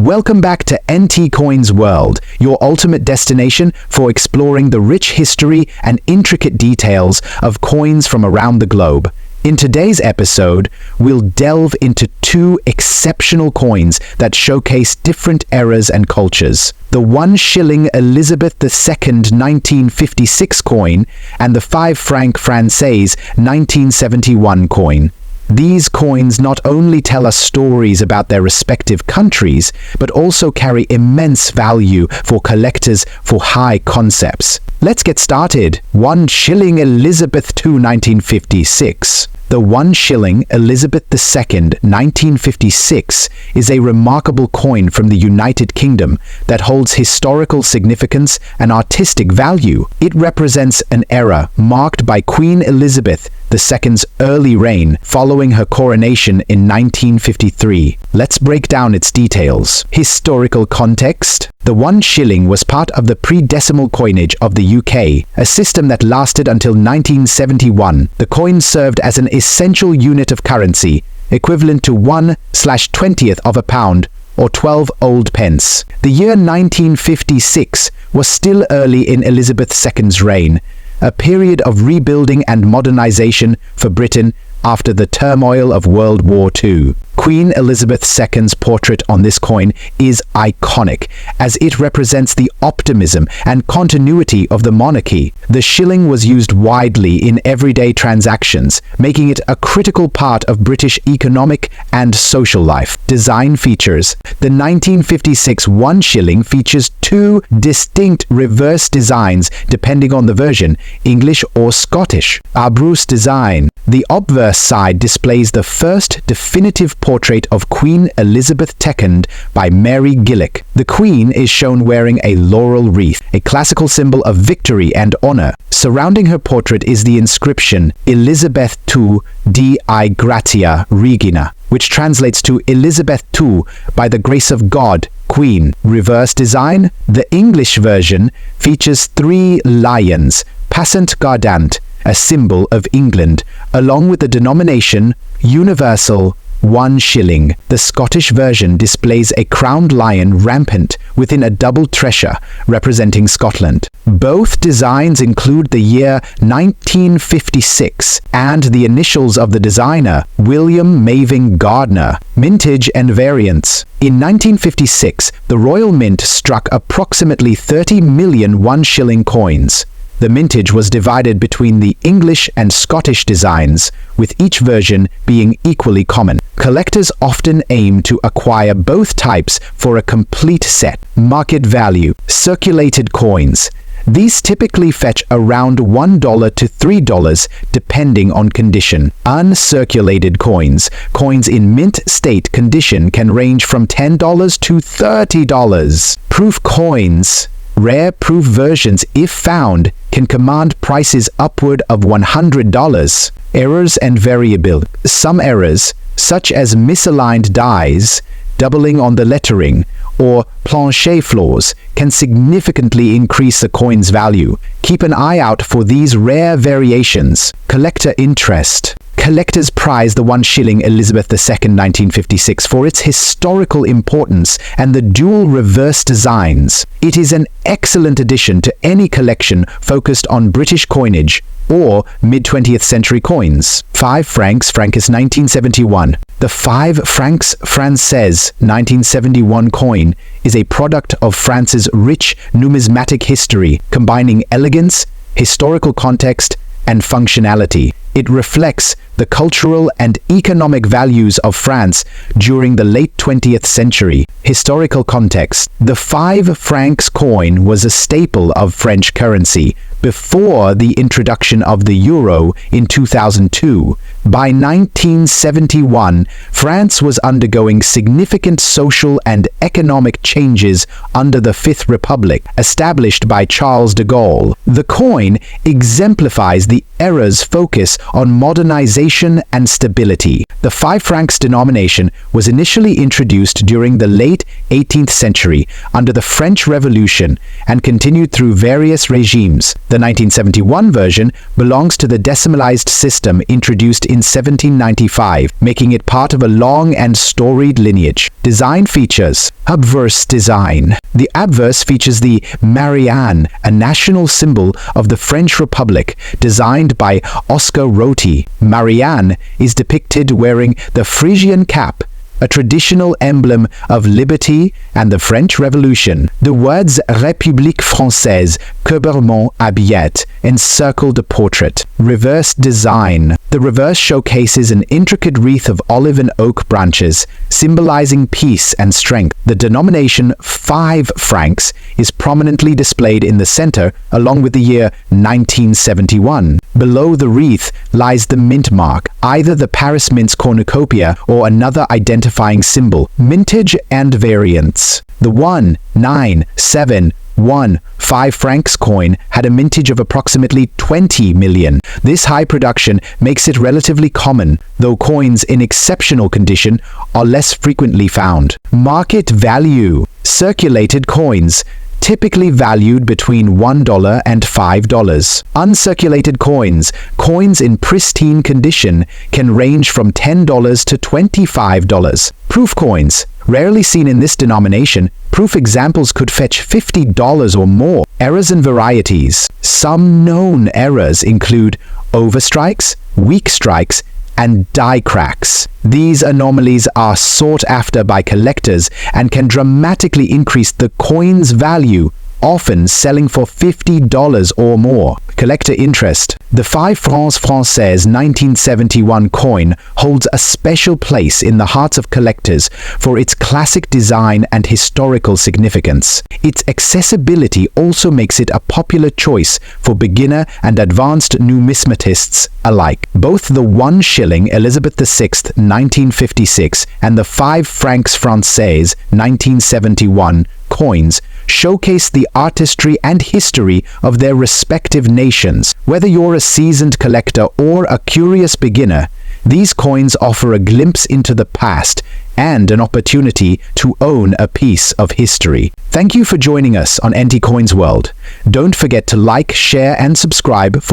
Welcome back to NT Coins World, your ultimate destination for exploring the rich history and intricate details of coins from around the globe. In today's episode, we'll delve into two exceptional coins that showcase different eras and cultures. The 1 shilling Elizabeth II 1956 coin and the 5 franc francaise 1971 coin. These coins not only tell us stories about their respective countries, but also carry immense value for collectors for high concepts. Let's get started. 1 shilling Elizabeth II 1956. The 1 shilling Elizabeth II 1956 is a remarkable coin from the United Kingdom that holds historical significance and artistic value. It represents an era marked by Queen Elizabeth II's early reign following her coronation in 1953. Let's break down its details. Historical context. The 1 shilling was part of the pre-decimal coinage of the UK, a system that lasted until 1971. The coin served as an essential unit of currency, equivalent to 1/20th of a pound, or 12 old pence. The year 1956 was still early in Elizabeth II's reign, a period of rebuilding and modernization for Britain after the turmoil of World War II. Queen Elizabeth II's portrait on this coin is iconic, as it represents the optimism and continuity of the monarchy. The shilling was used widely in everyday transactions, making it a critical part of British economic and social life. Design features. The 1956 1 shilling features two distinct reverse designs depending on the version, English or Scottish. Armbruste design. The obverse side displays the first definitive portrait of Queen Elizabeth II by Mary Gillick. The Queen is shown wearing a laurel wreath, a classical symbol of victory and honor. Surrounding her portrait is the inscription Elizabeth II Dei Gratia Regina, which translates to Elizabeth II by the grace of God, Queen. Reverse design. The English version features 3 lions, passant gardant, a symbol of England, along with the denomination Universal 1 shilling. The Scottish version displays a crowned lion rampant within a double treasure representing Scotland. Both designs include the year 1956 and the initials of the designer, William Maving Gardner. Mintage and variants. In 1956, the Royal Mint struck approximately 30 million 1 shilling coins. The mintage was divided between the English and Scottish designs, with each version being equally common. Collectors often aim to acquire both types for a complete set. Market value. Circulated coins. These typically fetch around $1 to $3 depending on condition. Uncirculated coins. Coins in mint state condition can range from $10 to $30. Proof coins. Rare proof versions, if found, can command prices upward of $100. Errors and variability. Some errors, such as misaligned dies, doubling on the lettering, or plancher flaws, can significantly increase the coin's value. Keep an eye out for these rare variations. Collector interest. Collectors prize the 1 shilling Elizabeth II 1956 for its historical importance and the dual reverse designs. It is an excellent addition to any collection focused on British coinage or mid-20th century coins. 5 francs francaise 1971. The 5 francs francaise 1971 coin is a product of France's rich numismatic history, combining elegance, historical context, and functionality. It reflects the cultural and economic values of France during the late 20th century. Historical context. The 5 francs coin was a staple of French currency before the introduction of the euro in 2002. By 1971, France was undergoing significant social and economic changes under the Fifth Republic, established by Charles de Gaulle. The coin exemplifies the era's focus on modernization innovation and stability. The 5 francs denomination was initially introduced during the late 18th century under the French Revolution and continued through various regimes. The 1971 version belongs to the decimalized system introduced in 1795, making it part of a long and storied lineage. Design features: obverse design. The obverse features the Marianne, a national symbol of the French Republic, designed by Oscar Roti. Marianne is depicted wearing the Frisian cap, a traditional emblem of liberty and the French Revolution. The words République Française, Couberment Habillette encircle the portrait. Reverse design. The reverse showcases an intricate wreath of olive and oak branches, symbolizing peace and strength. The denomination 5 francs is prominently displayed in the center, along with the year 1971. Below the wreath lies the mint mark, either the Paris Mint's cornucopia or another identifying symbol. Mintage and variants. The 1971 5 francs coin had a mintage of approximately 20 million. This high production makes it relatively common, though coins in exceptional condition are less frequently found. Market value. Circulated coins, typically valued between $1 and $5. Uncirculated coins, coins in pristine condition, can range from $10 to $25. Proof coins, rarely seen in this denomination, proof examples could fetch $50 or more. Errors and varieties. Some known errors include overstrikes, weak strikes, and die cracks. These anomalies are sought after by collectors and can dramatically increase the coin's value, often selling for $50 or more. Collector interest. The 5 francs françaises 1971 coin holds a special place in the hearts of collectors for its classic design and historical significance. Its accessibility also makes it a popular choice for beginner and advanced numismatists alike. Both the 1 shilling Elizabeth VI 1956 and the 5 francs françaises 1971 coins showcase the artistry and history of their respective nations. Whether you're a seasoned collector or a curious beginner, these coins offer a glimpse into the past and an opportunity to own a piece of history. Thank you for joining us on NT Coins World. Don't forget to like, share, and subscribe for